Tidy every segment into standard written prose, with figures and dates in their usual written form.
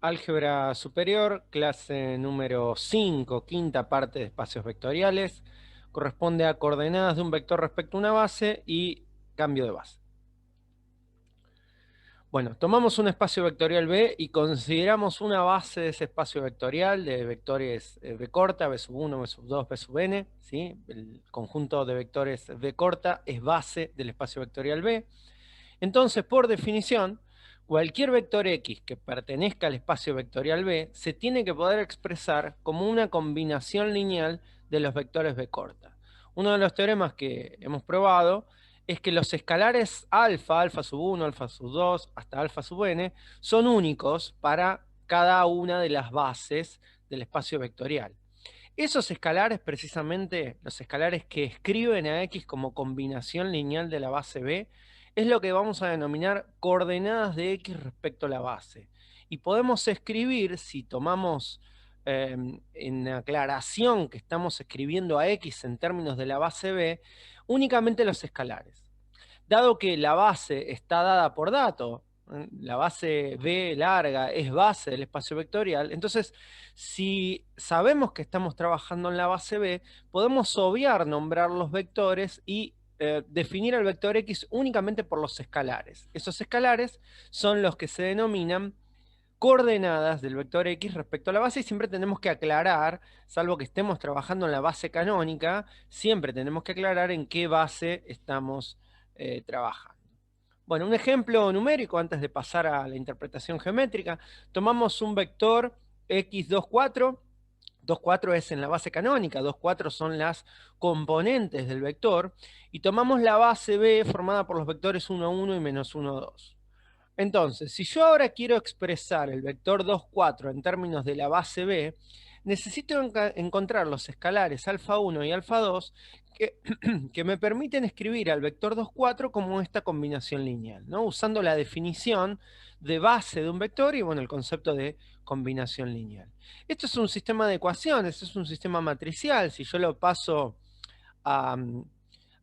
Álgebra superior, clase número 5, quinta parte de espacios vectoriales. Corresponde a coordenadas de un vector respecto a una base y cambio de base. Bueno, tomamos un espacio vectorial B y consideramos una base de ese espacio vectorial de vectores B corta, B sub 1, B sub 2, B sub n. ¿Sí? El conjunto de vectores B corta es base del espacio vectorial B. Entonces, por definición, cualquier vector X que pertenezca al espacio vectorial B se tiene que poder expresar como una combinación lineal de los vectores B corta. Uno de los teoremas que hemos probado es que los escalares alfa, alfa sub 1, alfa sub 2, hasta alfa sub n, son únicos para cada una de las bases del espacio vectorial. Esos escalares, precisamente los escalares que escriben a X como combinación lineal de la base B, es lo que vamos a denominar coordenadas de X respecto a la base. Y podemos escribir, si tomamos en aclaración que estamos escribiendo a X en términos de la base B, únicamente los escalares. Dado que la base está dada por dato, la base B larga es base del espacio vectorial, entonces si sabemos que estamos trabajando en la base B, podemos obviar nombrar los vectores y definir el vector X únicamente por los escalares. Esos escalares son los que se denominan coordenadas del vector X respecto a la base, y siempre tenemos que aclarar, salvo que estemos trabajando en la base canónica, siempre tenemos que aclarar en qué base estamos trabajando. Bueno, un ejemplo numérico antes de pasar a la interpretación geométrica. Tomamos un vector x24. 2,4 es en la base canónica, 2,4 son las componentes del vector, y tomamos la base B formada por los vectores 1, 1 y menos 1, 2. Entonces, si yo ahora quiero expresar el vector 2, 4 en términos de la base B, necesito encontrar los escalares alfa 1 y alfa 2 que me permiten escribir al vector 2, 4 como esta combinación lineal, ¿no? Usando la definición de base de un vector y bueno, el concepto de combinación lineal. Esto es un sistema de ecuaciones, es un sistema matricial. Si yo lo paso a,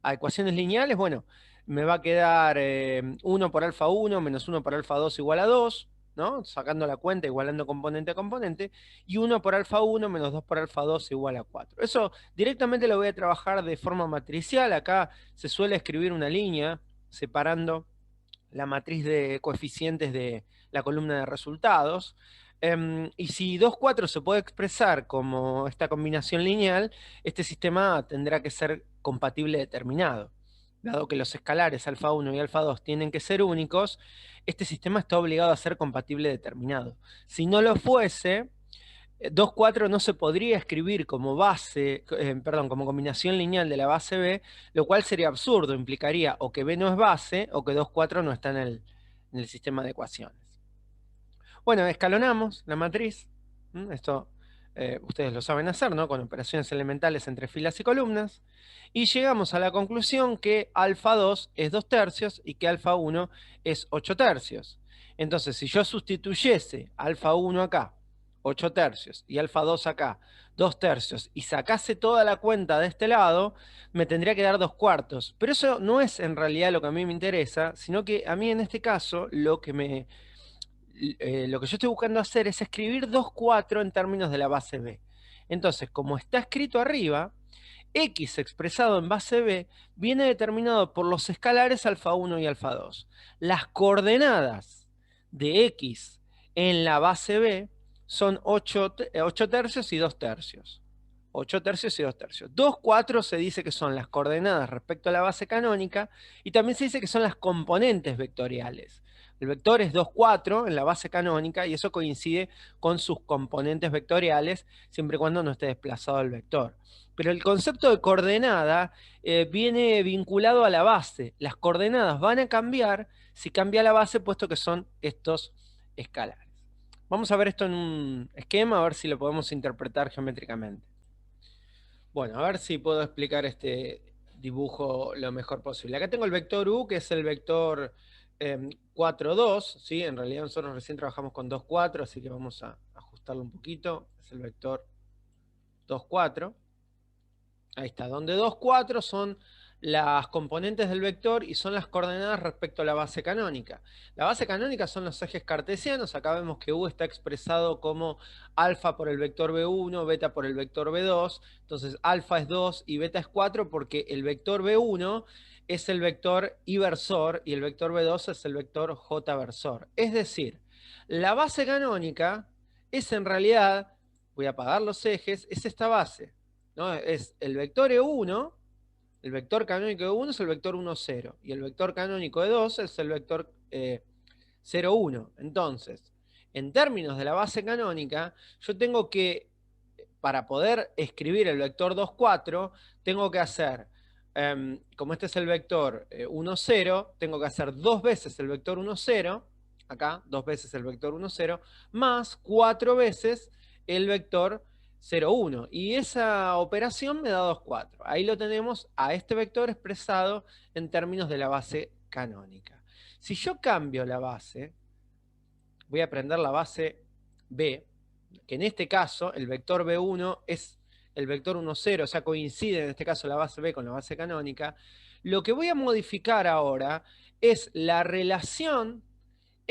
a ecuaciones lineales, bueno, me va a quedar 1 por alfa 1 menos 1 por alfa 2 igual a 2, ¿no? Sacando la cuenta, igualando componente a componente, y 1 por alfa 1 menos 2 por alfa 2 igual a 4. Eso directamente lo voy a trabajar de forma matricial. Acá se suele escribir una línea separando la matriz de coeficientes de la columna de resultados. Y si 2, 4 se puede expresar como esta combinación lineal, este sistema tendrá que ser compatible determinado. Dado que los escalares alfa 1 y alfa 2 tienen que ser únicos, este sistema está obligado a ser compatible determinado. Si no lo fuese, 2, 4 no se podría escribir como base, perdón, como combinación lineal de la base B, lo cual sería absurdo, implicaría o que B no es base o que 2, 4 no está en el sistema de ecuaciones. Bueno, escalonamos la matriz. Esto ustedes lo saben hacer, ¿no? Con operaciones elementales entre filas y columnas. Y llegamos a la conclusión que alfa 2 es 2 tercios y que alfa 1 es 8 tercios. Entonces, si yo sustituyese alfa 1 acá, 8 tercios, y alfa 2 acá, 2 tercios, y sacase toda la cuenta de este lado, me tendría que dar 2 cuartos. Pero eso no es en realidad lo que a mí me interesa, sino que a mí en este caso lo que yo estoy buscando hacer es escribir 2, 4 en términos de la base B. Entonces, como está escrito arriba, X expresado en base B viene determinado por los escalares alfa 1 y alfa 2. Las coordenadas de X en la base B son 8 tercios y 2 tercios. 8 tercios y 2 tercios. 2, 4 se dice que son las coordenadas respecto a la base canónica, y también se dice que son las componentes vectoriales. El vector es 2, 4 en la base canónica, y eso coincide con sus componentes vectoriales, siempre y cuando no esté desplazado el vector. Pero el concepto de coordenada viene vinculado a la base. Las coordenadas van a cambiar si cambia la base, puesto que son estos escalares. Vamos a ver esto en un esquema, a ver si lo podemos interpretar geométricamente. Bueno, a ver si puedo explicar este dibujo lo mejor posible. Acá tengo el vector U, que es el vector 4, 2, ¿sí? En realidad nosotros recién trabajamos con 2, 4, así que vamos a ajustarlo un poquito. Es el vector 2, 4. Ahí está, donde 2, 4 son las componentes del vector y son las coordenadas respecto a la base canónica. La base canónica son los ejes cartesianos. Acá vemos que U está expresado como alfa por el vector B1, beta por el vector B2. Entonces alfa es 2 y beta es 4 porque el vector B1 es el vector I-versor y el vector B2 es el vector J-versor. Es decir, la base canónica es en realidad, voy a apagar los ejes, es esta base, ¿no? Es el vector E1. El vector canónico de 1 es el vector 1, 0. Y el vector canónico de 2 es el vector 0, 1. Entonces, en términos de la base canónica, yo tengo que, para poder escribir el vector 2, 4, tengo que hacer, como este es el vector 1, 0, tengo que hacer 2 veces el vector 1, 0, acá, 2 veces el vector 1, 0, más 4 veces el vector 0, 1. Y esa operación me da 2, 4. Ahí lo tenemos a este vector expresado en términos de la base canónica. Si yo cambio la base, voy a prender la base B, que en este caso el vector B1 es el vector 1, 0, o sea, coincide en este caso la base B con la base canónica. Lo que voy a modificar ahora es la relación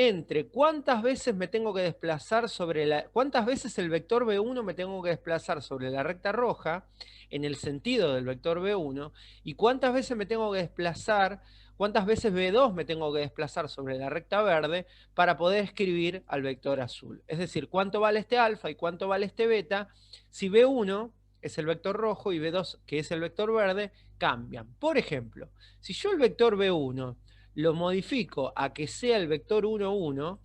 entre cuántas veces me tengo que desplazar sobre cuántas veces el vector B1 me tengo que desplazar sobre la recta roja en el sentido del vector B1 y cuántas veces me tengo que desplazar, cuántas veces B2 me tengo que desplazar sobre la recta verde para poder escribir al vector azul. Es decir, cuánto vale este alfa y cuánto vale este beta si B1 es el vector rojo y B2, que es el vector verde, cambian. Por ejemplo, si yo el vector B1 lo modifico a que sea el vector 1, 1,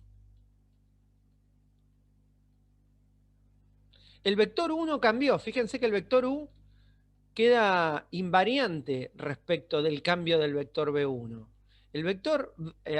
el vector 1 cambió. Fíjense que el vector U queda invariante respecto del cambio del vector B1. El vector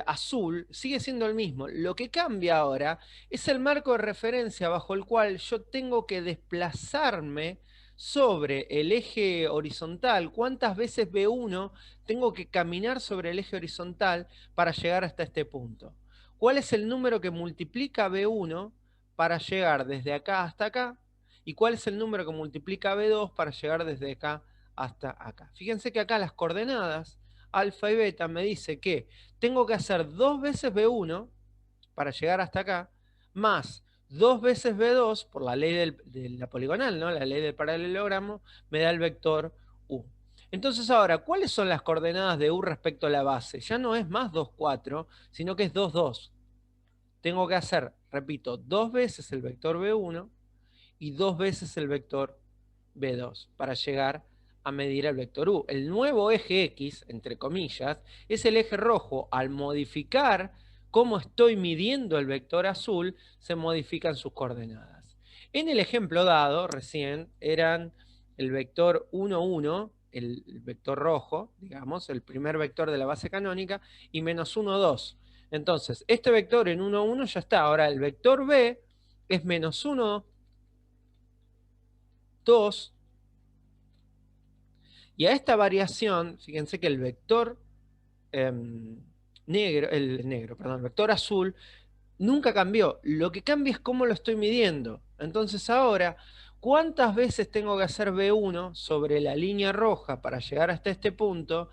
azul sigue siendo el mismo. Lo que cambia ahora es el marco de referencia bajo el cual yo tengo que desplazarme sobre el eje horizontal. ¿Cuántas veces B1 tengo que caminar sobre el eje horizontal para llegar hasta este punto? ¿Cuál es el número que multiplica B1 para llegar desde acá hasta acá? ¿Y cuál es el número que multiplica B2 para llegar desde acá hasta acá? Fíjense que acá las coordenadas alfa y beta me dice que tengo que hacer 2 veces B1 para llegar hasta acá, más 2 veces B2 por la ley de la poligonal, ¿no? La ley del paralelogramo, me da el vector U. Entonces ahora, ¿cuáles son las coordenadas de U respecto a la base? Ya no es más 2, 4, sino que es 2, 2. Tengo que hacer, repito, 2 veces el vector B1 y 2 veces el vector B2 para llegar a medir el vector U. El nuevo eje X, entre comillas, es el eje rojo. Al modificar cómo estoy midiendo el vector azul, se modifican sus coordenadas. En el ejemplo dado, recién, eran el vector 1, 1, el vector rojo, digamos, el primer vector de la base canónica, y menos 1, 2. Entonces, este vector en 1, 1 ya está. Ahora, el vector B es menos 1, 2, y a esta variación, fíjense que el vector el vector azul nunca cambió. Lo que cambia es cómo lo estoy midiendo. Entonces ahora, ¿cuántas veces tengo que hacer B1 sobre la línea roja para llegar hasta este punto?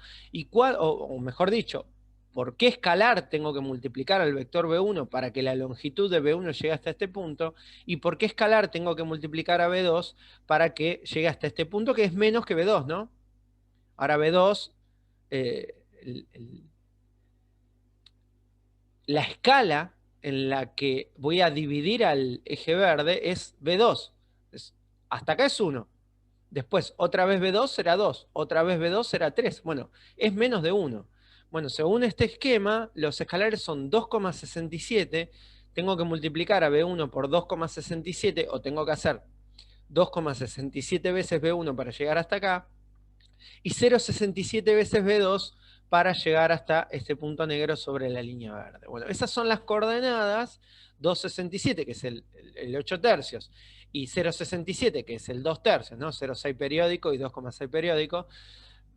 O mejor dicho, ¿por qué escalar tengo que multiplicar al vector B1 para que la longitud de B1 llegue hasta este punto? ¿Y por qué escalar tengo que multiplicar a B2 para que llegue hasta este punto, que es menos que B2, ¿no? Ahora B2, la escala en la que voy a dividir al eje verde es B2. Hasta acá es 1. Después, otra vez B2 será 2. Otra vez B2 será 3. Bueno, es menos de 1. Bueno, según este esquema, los escalares son 2,67. Tengo que multiplicar a B1 por 2,67 o tengo que hacer 2,67 veces B1 para llegar hasta acá y 0,67 veces B2 para llegar hasta este punto negro sobre la línea verde. Bueno, esas son las coordenadas, 2,67, que es el 8 tercios, y 0,67, que es el 2 tercios, ¿no? 0,6 periódico y 2,6 periódico.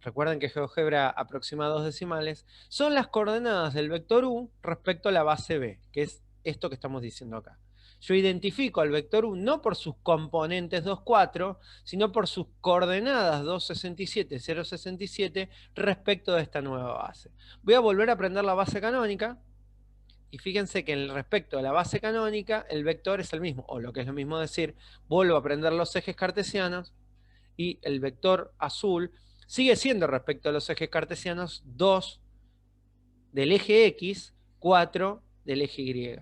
Recuerden que GeoGebra aproxima 2 decimales. Son las coordenadas del vector U respecto a la base B, que es esto que estamos diciendo acá. Yo identifico al vector U no por sus componentes 2, 4, sino por sus coordenadas 2,67, 0,67 respecto de esta nueva base. Voy a volver a aprender la base canónica. Y fíjense que respecto a la base canónica, el vector es el mismo, o lo que es lo mismo decir, vuelvo a aprender los ejes cartesianos, y el vector azul sigue siendo respecto a los ejes cartesianos 2 del eje X, 4 del eje Y.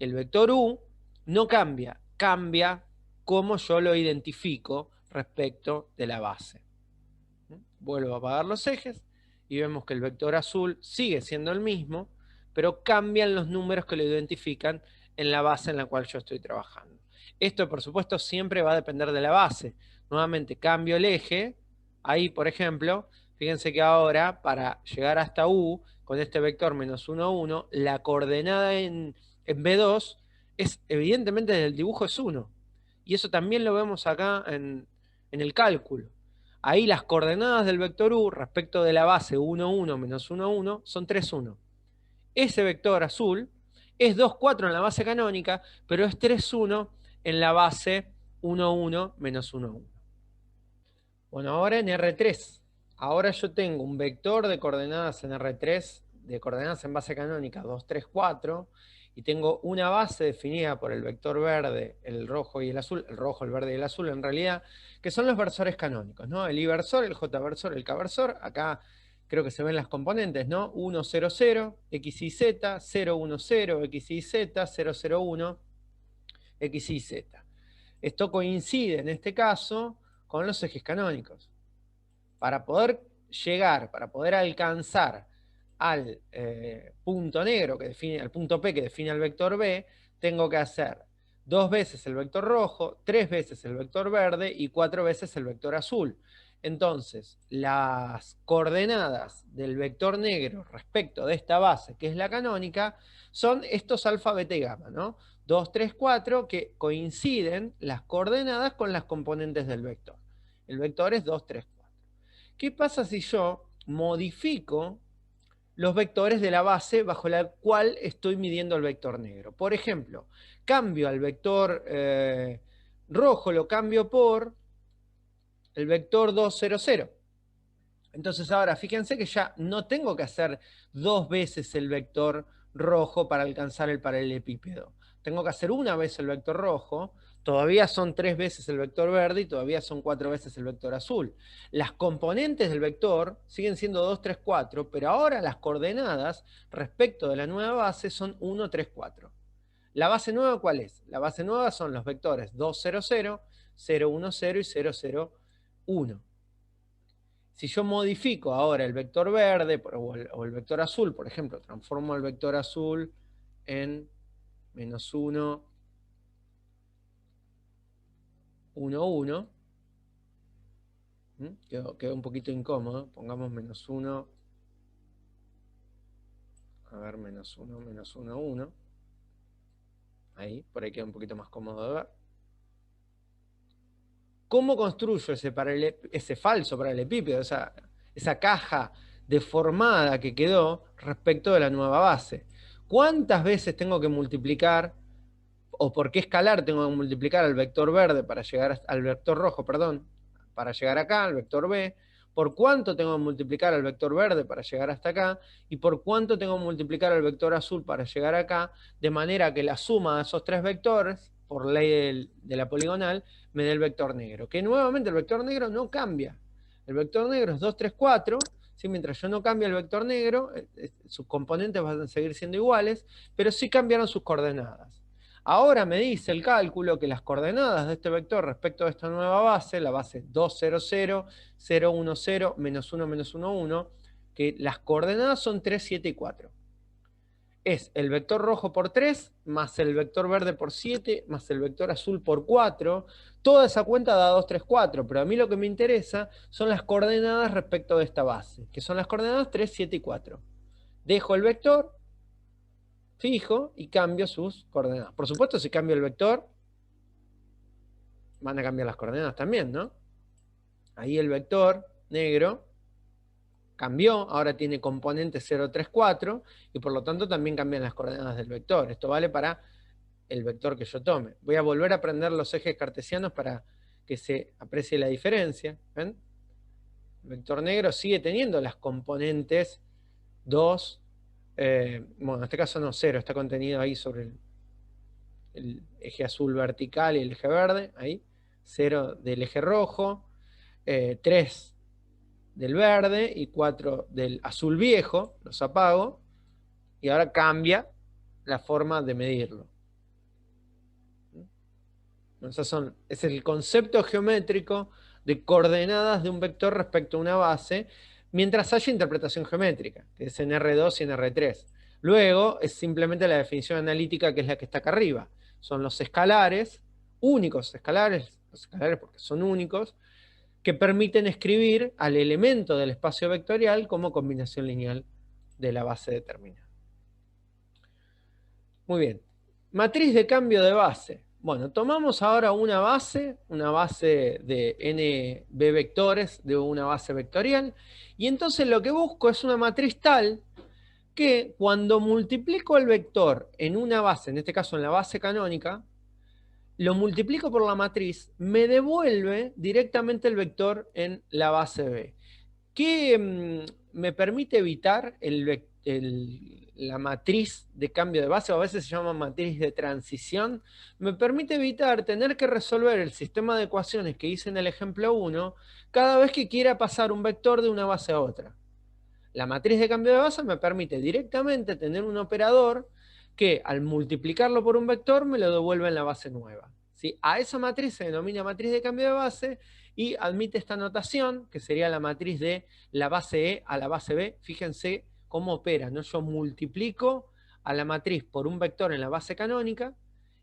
El vector U no cambia, cambia como yo lo identifico respecto de la base. Vuelvo a apagar los ejes y vemos que el vector azul sigue siendo el mismo, pero cambian los números que lo identifican en la base en la cual yo estoy trabajando. Esto, por supuesto, siempre va a depender de la base. Nuevamente, cambio el eje. Ahí, por ejemplo, fíjense que ahora, para llegar hasta U, con este vector menos 1, 1, la coordenada en B2 es, evidentemente, desde el dibujo es 1. Y eso también lo vemos acá en el cálculo. Ahí las coordenadas del vector U respecto de la base 1, 1 menos 1, 1 son 3, 1. Ese vector azul es 2, 4 en la base canónica, pero es 3, 1 en la base 1, 1 menos 1, 1. Bueno, ahora en R3. Ahora yo tengo un vector de coordenadas en R3, de coordenadas en base canónica 2, 3, 4, y tengo una base definida por el vector verde, el rojo y el azul, el rojo, el verde y el azul en realidad, que son los versores canónicos, ¿no? El I-versor, el J-versor, el K-versor. Acá creo que se ven las componentes, ¿no? 1, 0, 0, X, Y, Z, 0, 1, 0, X, Y, Z, 0, 0, 1, X, Y, Z. Esto coincide en este caso con los ejes canónicos. Para poder llegar, para poder alcanzar al punto negro, que define, al punto P que define el vector B, tengo que hacer 2 veces el vector rojo, 3 veces el vector verde y 4 veces el vector azul. Entonces, las coordenadas del vector negro respecto de esta base, que es la canónica, son estos alfa, beta y gamma, ¿no? 2, 3, 4, que coinciden las coordenadas con las componentes del vector. El vector es 2, 3, 4. ¿Qué pasa si yo modifico los vectores de la base bajo la cual estoy midiendo el vector negro? Por ejemplo, cambio al vector rojo, lo cambio por el vector 2, 0, 0. Entonces ahora fíjense que ya no tengo que hacer 2 veces el vector rojo para alcanzar el paralelepípedo. Tengo que hacer una vez el vector rojo, todavía son 3 veces el vector verde y todavía son 4 veces el vector azul. Las componentes del vector siguen siendo 2, 3, 4, pero ahora las coordenadas respecto de la nueva base son 1, 3, 4. ¿La base nueva cuál es? La base nueva son los vectores 2, 0, 0, 0, 1, 0 y 0, 0, 1. Si yo modifico ahora el vector verde o el vector azul, por ejemplo, transformo el vector azul en menos 1, 1, 1, quedó un poquito incómodo, pongamos menos 1, a ver, menos 1, menos 1, 1, ahí, por ahí queda un poquito más cómodo de ver. ¿Cómo construyo ese falso paralelepípedo, esa caja deformada que quedó respecto de la nueva base? ¿Cuántas veces tengo que multiplicar, o por qué escalar tengo que multiplicar al vector verde para llegar al vector rojo, perdón, para llegar acá, al vector B? ¿Por cuánto tengo que multiplicar al vector verde para llegar hasta acá? ¿Y por cuánto tengo que multiplicar al vector azul para llegar acá? De manera que la suma de esos 3 vectores, por ley de la poligonal, me dé el vector negro. Que nuevamente el vector negro no cambia. El vector negro es 2, 3, 4. ¿Sí? Mientras yo no cambie el vector negro, sus componentes van a seguir siendo iguales, pero sí cambiaron sus coordenadas. Ahora me dice el cálculo que las coordenadas de este vector respecto a esta nueva base, la base 2, 0, 0, 0, 1, 0, menos 1, menos 1, 1, que las coordenadas son 3, 7 y 4. Es el vector rojo por 3, más el vector verde por 7, más el vector azul por 4. Toda esa cuenta da 2, 3, 4, pero a mí lo que me interesa son las coordenadas respecto de esta base, que son las coordenadas 3, 7 y 4. Dejo el vector fijo y cambio sus coordenadas. Por supuesto, si cambio el vector, van a cambiar las coordenadas también, ¿no? Ahí el vector negro cambió, ahora tiene componente 0, 3, 4, y por lo tanto también cambian las coordenadas del vector. Esto vale para el vector que yo tome. Voy a volver a aprender los ejes cartesianos para que se aprecie la diferencia. ¿Ven? El vector negro sigue teniendo las componentes 2, bueno, en este caso no, 0, está contenido ahí sobre el eje azul vertical y el eje verde, ahí, 0 del eje rojo, 3 del verde y 4 del azul viejo, los apago, y ahora cambia la forma de medirlo. Es el concepto geométrico de coordenadas de un vector respecto a una base, mientras haya interpretación geométrica, que es en R2 y en R3. Luego es simplemente la definición analítica, que es la que está acá arriba. Son los escalares, únicos escalares, los escalares porque son únicos, que permiten escribir al elemento del espacio vectorial como combinación lineal de la base determinada. Muy bien. Matriz de cambio de base. Bueno, tomamos ahora una base de NB vectores de una base vectorial, y entonces lo que busco es una matriz tal que cuando multiplico el vector en una base, en este caso en la base canónica, lo multiplico por la matriz, me devuelve directamente el vector en la base B. ¿Qué me permite evitar la matriz de cambio de base, o a veces se llama matriz de transición? Me permite evitar tener que resolver el sistema de ecuaciones que hice en el ejemplo 1 cada vez que quiera pasar un vector de una base a otra. La matriz de cambio de base me permite directamente tener un operador que al multiplicarlo por un vector me lo devuelve en la base nueva. ¿Sí? A esa matriz se denomina matriz de cambio de base y admite esta notación, que sería la matriz de la base E a la base B. Fíjense cómo opera, ¿no? Yo multiplico a la matriz por un vector en la base canónica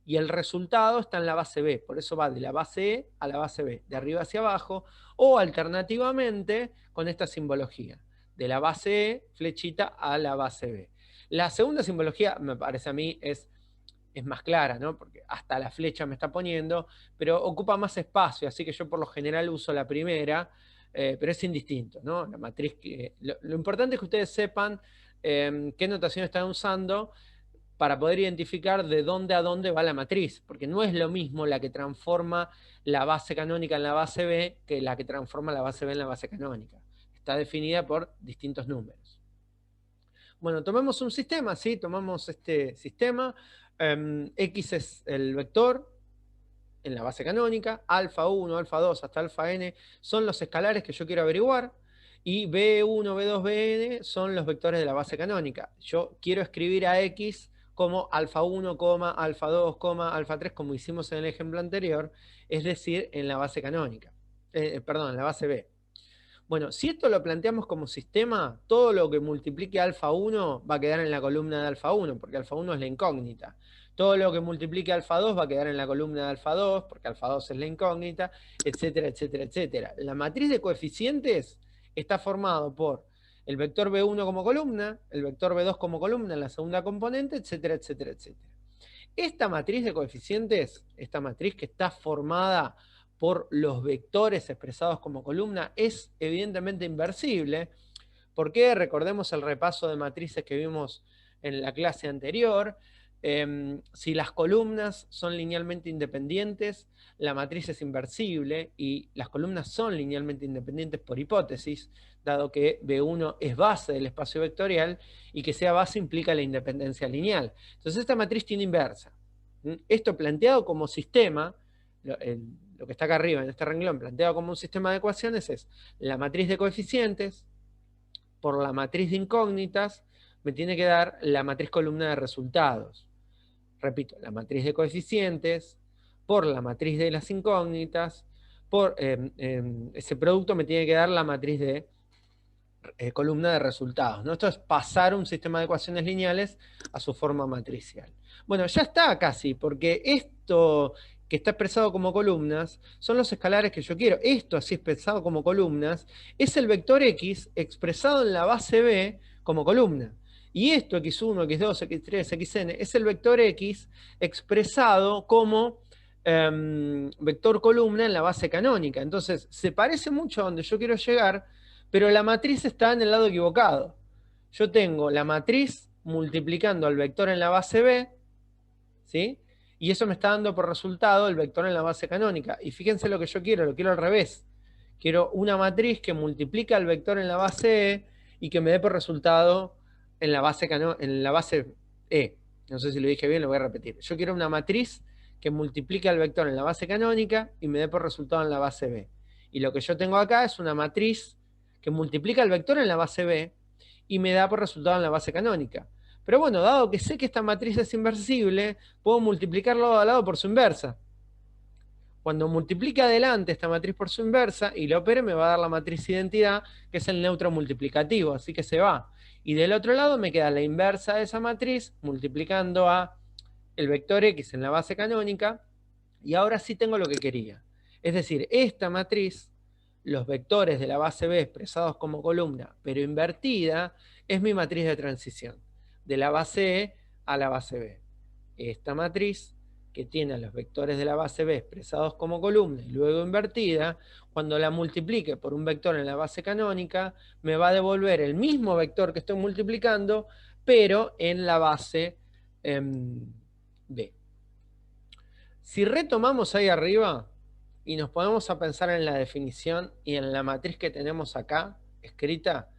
y el resultado está en la base B. Por eso va de la base E a la base B, de arriba hacia abajo, o alternativamente con esta simbología, de la base E, flechita, a la base B. La segunda simbología, me parece a mí, es más clara, ¿no? Porque hasta la flecha me está poniendo, pero ocupa más espacio, así que yo por lo general uso la primera, pero es indistinto, ¿no? La matriz lo importante es que ustedes sepan qué notación están usando para poder identificar de dónde a dónde va la matriz, porque no es lo mismo la que transforma la base canónica en la base B que la que transforma la base B en la base canónica. Está definida por distintos números. Bueno, tomemos un sistema, ¿sí? Tomamos este sistema. X es el vector en la base canónica, alfa 1, alfa 2 hasta alfa n son los escalares que yo quiero averiguar, y B1, B2, Bn son los vectores de la base canónica. Yo quiero escribir a X como alfa 1, alfa 2, alfa 3, como hicimos en el ejemplo anterior, es decir, en la base canónica. Perdón, en la base B. Bueno, si esto lo planteamos como sistema, todo lo que multiplique alfa 1 va a quedar en la columna de alfa 1, porque alfa 1 es la incógnita. Todo lo que multiplique alfa 2 va a quedar en la columna de alfa 2, porque alfa 2 es la incógnita, etcétera, etcétera, etcétera. La matriz de coeficientes está formado por el vector B1 como columna, el vector B2 como columna en la segunda componente, etcétera, etcétera, etcétera. Esta matriz de coeficientes, esta matriz que está formada por los vectores expresados como columna, es evidentemente inversible. ¿Por qué? Recordemos el repaso de matrices que vimos en la clase anterior. Si las columnas son linealmente independientes, la matriz es inversible, y las columnas son linealmente independientes por hipótesis, dado que B1 es base del espacio vectorial, y que sea base implica la independencia lineal. Entonces esta matriz tiene inversa. Esto planteado como sistema, lo que está acá arriba en este renglón, planteado como un sistema de ecuaciones, es la matriz de coeficientes por la matriz de incógnitas, me tiene que dar la matriz columna de resultados. Repito, la matriz de coeficientes por la matriz de las incógnitas, por ese producto me tiene que dar la matriz de columna de resultados, ¿no? Esto es pasar un sistema de ecuaciones lineales a su forma matricial. Bueno, ya está casi, porque esto que está expresado como columnas son los escalares que yo quiero. Esto así expresado como columnas es el vector X expresado en la base B como columna. Y esto, x1, x2, x3, xn, es el vector X expresado como vector columna en la base canónica. Entonces, se parece mucho a donde yo quiero llegar, pero la matriz está en el lado equivocado. Yo tengo la matriz multiplicando al vector en la base B, ¿sí? Y eso me está dando por resultado el vector en la base canónica. Y fíjense lo que yo quiero, lo quiero al revés. Quiero una matriz que multiplica al vector en la base E y que me dé por resultado en la base E. No sé si lo dije bien, lo voy a repetir. Yo quiero una matriz que multiplique al vector en la base canónica y me dé por resultado en la base B. Y lo que yo tengo acá es una matriz que multiplica al vector en la base B y me da por resultado en la base canónica. Pero bueno, dado que sé que esta matriz es inversible, puedo multiplicar lado a lado por su inversa. Cuando multiplique adelante esta matriz por su inversa y lo opere, me va a dar la matriz identidad, que es el neutro multiplicativo, así que se va. Y del otro lado me queda la inversa de esa matriz, multiplicando a el vector X en la base canónica, y ahora sí tengo lo que quería. Es decir, esta matriz, los vectores de la base B expresados como columna, pero invertida, es mi matriz de transición, de la base E a la base B. Esta matriz, que tiene a los vectores de la base B expresados como columna y luego invertida, cuando la multiplique por un vector en la base canónica, me va a devolver el mismo vector que estoy multiplicando, pero en la base B. Si retomamos ahí arriba y nos ponemos a pensar en la definición y en la matriz que tenemos acá escrita,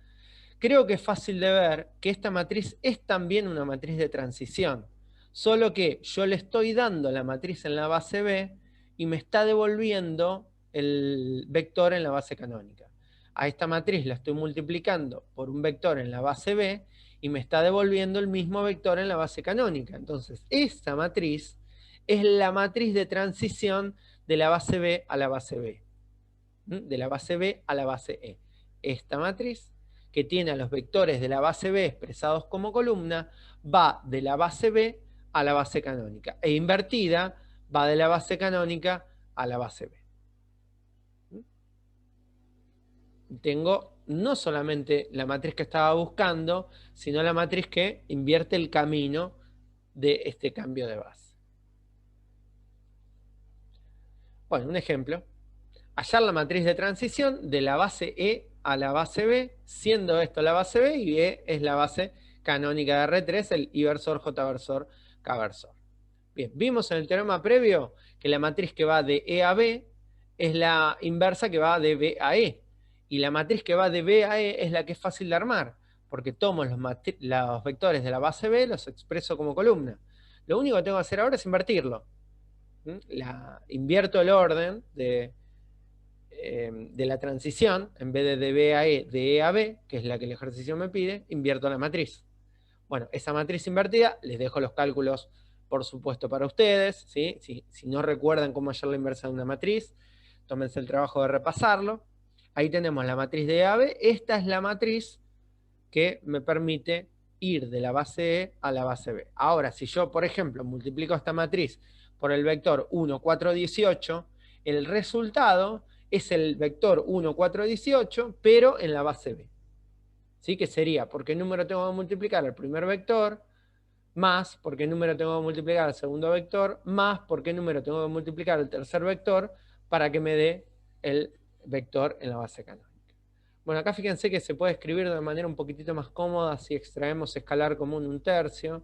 creo que es fácil de ver que esta matriz es también una matriz de transición, solo que yo le estoy dando la matriz en la base B y me está devolviendo el vector en la base canónica. A esta matriz la estoy multiplicando por un vector en la base B y me está devolviendo el mismo vector en la base canónica. Entonces, esta matriz es la matriz de transición de la base B a la base B. De la base B a la base E. Esta matriz, que tiene a los vectores de la base B expresados como columna, va de la base B a la base canónica. E invertida, va de la base canónica a la base B. Tengo no solamente la matriz que estaba buscando, sino la matriz que invierte el camino de este cambio de base. Bueno, un ejemplo. Hallar la matriz de transición de la base E a la base B, siendo esto la base B y E es la base canónica de R3, el I versor, J versor, K versor. Bien, vimos en el teorema previo que la matriz que va de E a B es la inversa que va de B a E. Y la matriz que va de B a E es la que es fácil de armar, porque tomo los vectores de la base B, los expreso como columna. Lo único que tengo que hacer ahora es invertirlo. Invierto el orden de la transición, en vez de B a E, de E a B, que es la que el ejercicio me pide, invierto la matriz. Bueno, esa matriz invertida, les dejo los cálculos, por supuesto, para ustedes, ¿sí? Si no recuerdan cómo hallar la inversa de una matriz, tómense el trabajo de repasarlo. Ahí tenemos la matriz de E a B. Esta es la matriz que me permite ir de la base E a la base B. Ahora, si yo, por ejemplo, multiplico esta matriz por el vector 1, 4, 18, el resultado es el vector 1, 4, 18, pero en la base B. ¿Sí? Que sería, ¿por qué número tengo que multiplicar el primer vector? Más, ¿por qué número tengo que multiplicar el segundo vector? Más, ¿por qué número tengo que multiplicar el tercer vector? Para que me dé el vector en la base canónica. Bueno, acá fíjense que se puede escribir de manera un poquitito más cómoda si extraemos escalar común 1/3.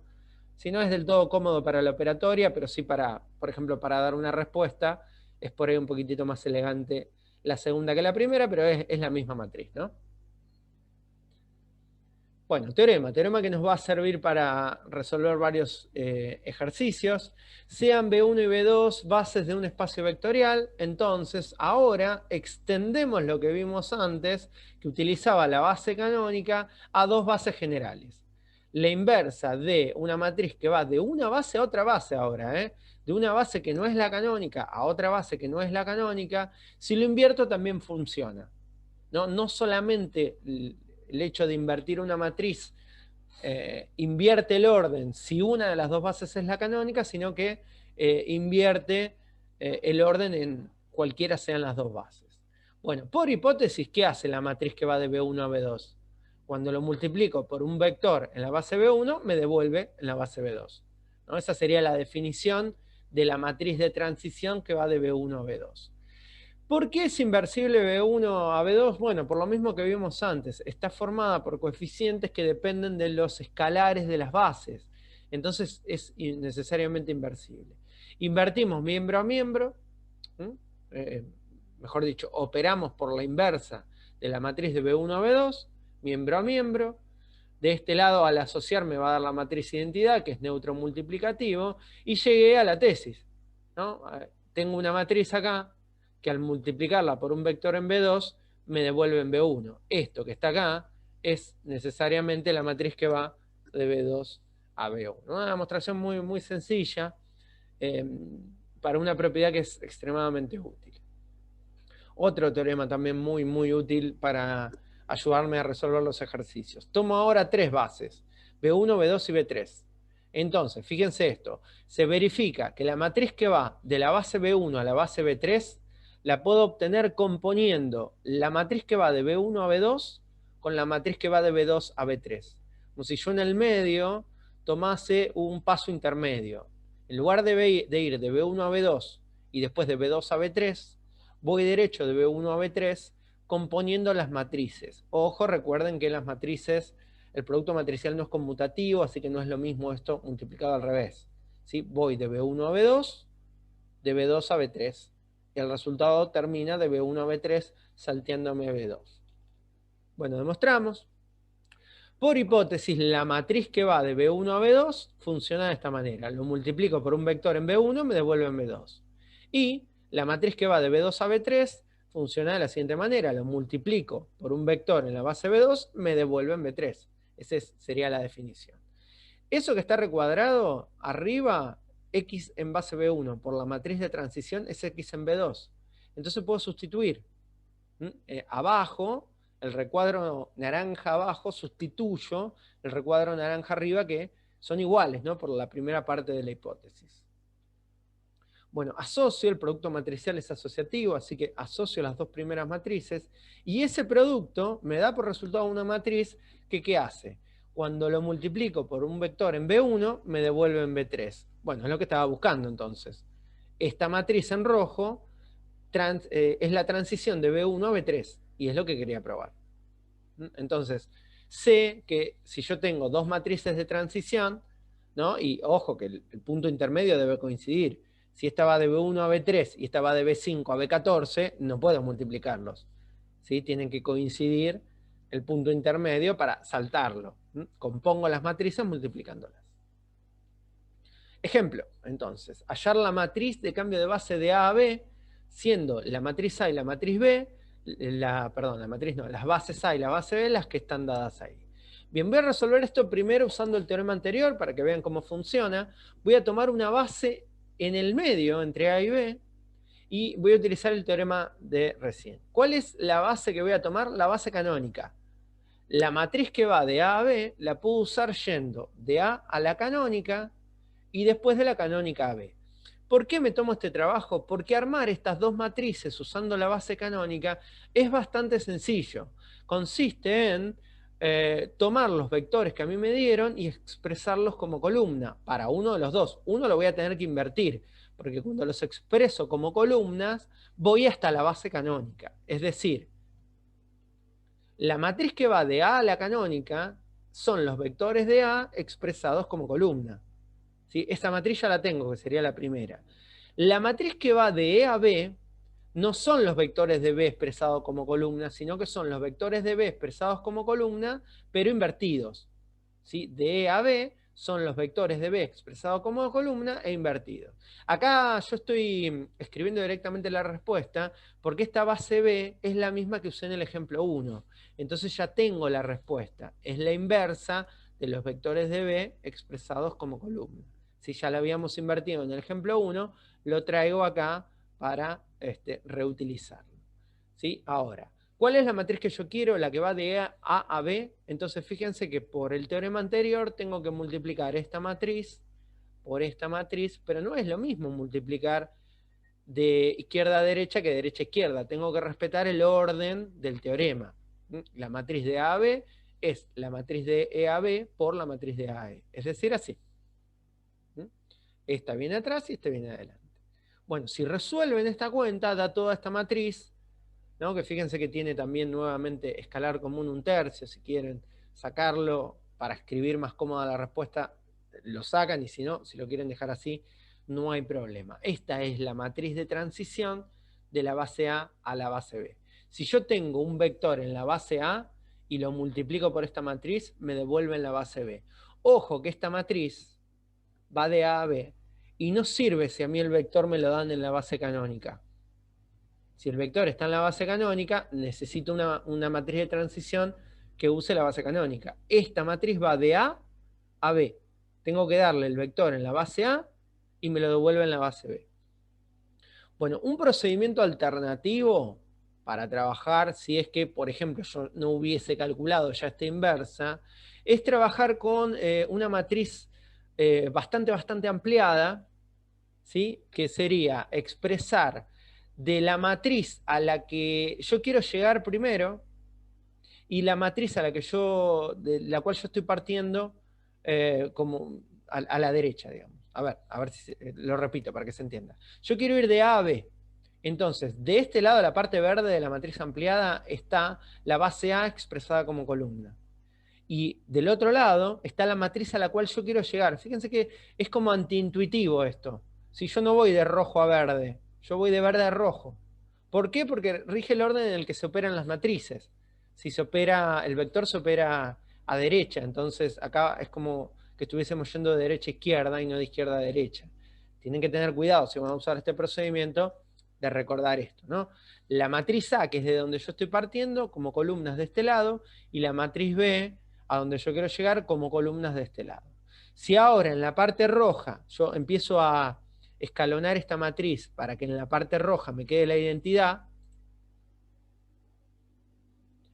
Si no es del todo cómodo para la operatoria, pero sí para, por ejemplo, para dar una respuesta, es por ahí un poquitito más elegante la segunda que la primera, pero es la misma matriz, ¿no? Bueno, teorema que nos va a servir para resolver varios ejercicios. Sean B1 y B2 bases de un espacio vectorial, entonces ahora extendemos lo que vimos antes, que utilizaba la base canónica, a dos bases generales. La inversa de una matriz que va de una base a otra base ahora, de una base que no es la canónica a otra base que no es la canónica, si lo invierto también funciona. No solamente el hecho de invertir una matriz invierte el orden si una de las dos bases es la canónica, sino que invierte el orden en cualquiera sean las dos bases. Bueno, por hipótesis, ¿qué hace la matriz que va de B1 a B2? Cuando lo multiplico por un vector en la base B1, me devuelve en la base B2. ¿No? Esa sería la definición de la matriz de transición que va de B1 a B2. ¿Por qué es inversible B1 a B2? Bueno, por lo mismo que vimos antes. Está formada por coeficientes que dependen de los escalares de las bases. Entonces es necesariamente inversible. Invertimos miembro a miembro. Mejor dicho, operamos por la inversa de la matriz de B1 a B2, miembro a miembro. De este lado, al asociar, me va a dar la matriz identidad, que es neutro multiplicativo, y llegué a la tesis, ¿no? Tengo una matriz acá, que al multiplicarla por un vector en B2, me devuelve en B1. Esto que está acá es necesariamente la matriz que va de B2 a B1. Una demostración muy, muy sencilla para una propiedad que es extremadamente útil. Otro teorema también muy, muy útil para ayudarme a resolver los ejercicios. Tomo ahora tres bases, B1, B2 y B3. Entonces, fíjense esto, se verifica que la matriz que va de la base B1 a la base B3 la puedo obtener componiendo la matriz que va de B1 a B2 con la matriz que va de B2 a B3. Como si yo en el medio tomase un paso intermedio. En lugar de ir de B1 a B2 y después de B2 a B3, voy derecho de B1 a B3 componiendo las matrices. Ojo, recuerden que las matrices, el producto matricial no es conmutativo, así que no es lo mismo esto multiplicado al revés. ¿Sí? Voy de B1 a B2, de B2 a B3. Y el resultado termina de B1 a B3 salteándome a B2. Bueno, demostramos. Por hipótesis, la matriz que va de B1 a B2 funciona de esta manera. Lo multiplico por un vector en B1, me devuelve en B2. Y la matriz que va de B2 a B3 funciona de la siguiente manera. Lo multiplico por un vector en la base B2, me devuelve en B3. Esa sería la definición. Eso que está recuadrado arriba, X en base B1 por la matriz de transición es X en B2. Entonces puedo sustituir. Abajo, el recuadro naranja abajo, sustituyo el recuadro naranja arriba, que son iguales, ¿no? Por la primera parte de la hipótesis. Bueno, asocio, el producto matricial es asociativo, así que asocio las dos primeras matrices, y ese producto me da por resultado una matriz que, ¿qué hace? Cuando lo multiplico por un vector en B1, me devuelve en B3. Bueno, es lo que estaba buscando entonces. Esta matriz en rojo es la transición de B1 a B3, y es lo que quería probar. Entonces, sé que si yo tengo dos matrices de transición, ¿no? Y ojo que el punto intermedio debe coincidir. Si esta va de B1 a B3 y esta va de B5 a B14, no puedo multiplicarlos. ¿Sí? Tienen que coincidir el punto intermedio para saltarlo. Compongo las matrices multiplicándolas. Ejemplo, entonces, hallar la matriz de cambio de base de A a B, siendo la matriz A y la matriz B, las bases A y la base B las que están dadas ahí. Bien, voy a resolver esto primero usando el teorema anterior para que vean cómo funciona. Voy a tomar una base en el medio entre A y B y voy a utilizar el teorema de recién. ¿Cuál es la base que voy a tomar? La base canónica. La matriz que va de A a B la puedo usar yendo de A a la canónica y después de la canónica a B. ¿Por qué me tomo este trabajo? Porque armar estas dos matrices usando la base canónica es bastante sencillo. Consiste en tomar los vectores que a mí me dieron y expresarlos como columna para uno de los dos. Uno lo voy a tener que invertir, porque cuando los expreso como columnas, voy hasta la base canónica. Es decir, la matriz que va de A a la canónica son los vectores de A expresados como columna. ¿Sí? Esta matriz ya la tengo, que sería la primera. La matriz que va de E a B no son los vectores de B expresados como columna, sino que son los vectores de B expresados como columna, pero invertidos. ¿Sí? De E a B son los vectores de B expresados como columna e invertidos. Acá yo estoy escribiendo directamente la respuesta porque esta base B es la misma que usé en el ejemplo 1. Entonces ya tengo la respuesta. Es la inversa de los vectores de B expresados como columna. Si ya la habíamos invertido en el ejemplo 1, lo traigo acá para reutilizarlo. ¿Sí? Ahora, ¿cuál es la matriz que yo quiero? La que va de A a B. Entonces fíjense que por el teorema anterior tengo que multiplicar esta matriz por esta matriz, pero no es lo mismo multiplicar de izquierda a derecha que de derecha a izquierda. Tengo que respetar el orden del teorema. La matriz de A a B es la matriz de E a B por la matriz de A a E. Es decir, así. Esta viene atrás y esta viene adelante. Bueno, si resuelven esta cuenta, da toda esta matriz, ¿no? Que fíjense que tiene también nuevamente escalar común 1/3, si quieren sacarlo para escribir más cómoda la respuesta, lo sacan, y si no, si lo quieren dejar así, no hay problema. Esta es la matriz de transición de la base A a la base B. Si yo tengo un vector en la base A y lo multiplico por esta matriz, me devuelve en la base B. Ojo que esta matriz va de A a B y no sirve si a mí el vector me lo dan en la base canónica. Si el vector está en la base canónica, necesito una matriz de transición que use la base canónica. Esta matriz va de A a B. Tengo que darle el vector en la base A y me lo devuelve en la base B. Bueno, un procedimiento alternativo para trabajar, si es que, por ejemplo, yo no hubiese calculado ya esta inversa, es trabajar con una matriz bastante ampliada, ¿sí? Que sería expresar de la matriz a la que yo quiero llegar primero y la matriz a la que de la cual yo estoy partiendo como a la derecha, digamos. A ver si lo repito para que se entienda. Yo quiero ir de A a B. Entonces, de este lado, la parte verde de la matriz ampliada, está la base A expresada como columna. Y del otro lado está la matriz a la cual yo quiero llegar. Fíjense que es como antiintuitivo esto. Si yo no voy de rojo a verde, yo voy de verde a rojo. ¿Por qué? Porque rige el orden en el que se operan las matrices. Si se opera, el vector se opera a derecha, entonces acá es como que estuviésemos yendo de derecha a izquierda y no de izquierda a derecha. Tienen que tener cuidado si van a usar este procedimiento de recordar esto, ¿no? La matriz A, que es de donde yo estoy partiendo, como columnas de este lado, y la matriz B, a donde yo quiero llegar, como columnas de este lado. Si ahora en la parte roja yo empiezo a escalonar esta matriz para que en la parte roja me quede la identidad,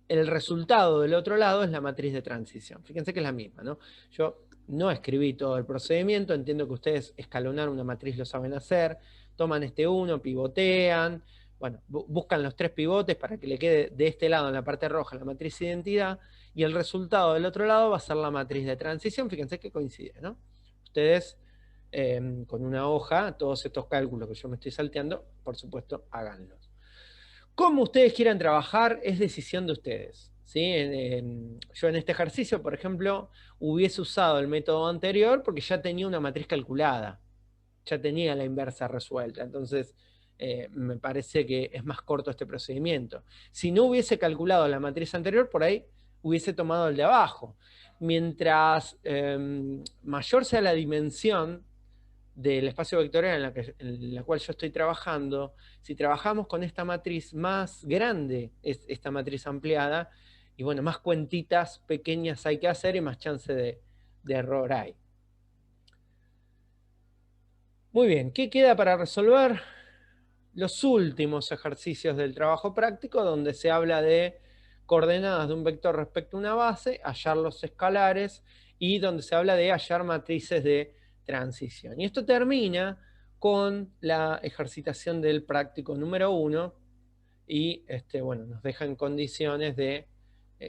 el resultado del otro lado es la matriz de transición. Fíjense que es la misma, ¿no? Yo no escribí todo el procedimiento, entiendo que ustedes escalonar una matriz lo saben hacer, toman este 1, pivotean, bueno, buscan los 3 pivotes para que le quede de este lado en la parte roja la matriz de identidad, y el resultado del otro lado va a ser la matriz de transición. Fíjense que coincide, ¿no? Ustedes con una hoja, todos estos cálculos que yo me estoy salteando, por supuesto, háganlos. Cómo ustedes quieran trabajar es decisión de ustedes, ¿sí? Yo en este ejercicio, por ejemplo, hubiese usado el método anterior porque ya tenía una matriz calculada, ya tenía la inversa resuelta, entonces me parece que es más corto este procedimiento. Si no hubiese calculado la matriz anterior, por ahí hubiese tomado el de abajo. Mientras mayor sea la dimensión del espacio vectorial en la cual yo estoy trabajando, si trabajamos con esta matriz más grande, es esta matriz ampliada, y bueno, más cuentitas pequeñas hay que hacer y más chance de error hay. Muy bien, ¿qué queda para resolver? Los últimos ejercicios del trabajo práctico, donde se habla de coordenadas de un vector respecto a una base, hallar los escalares, y donde se habla de hallar matrices de transición. Y esto termina con la ejercitación del práctico número 1, y bueno, nos deja en condiciones de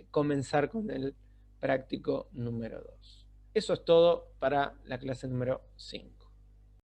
comenzar con el práctico número 2. Eso es todo para la clase número 5.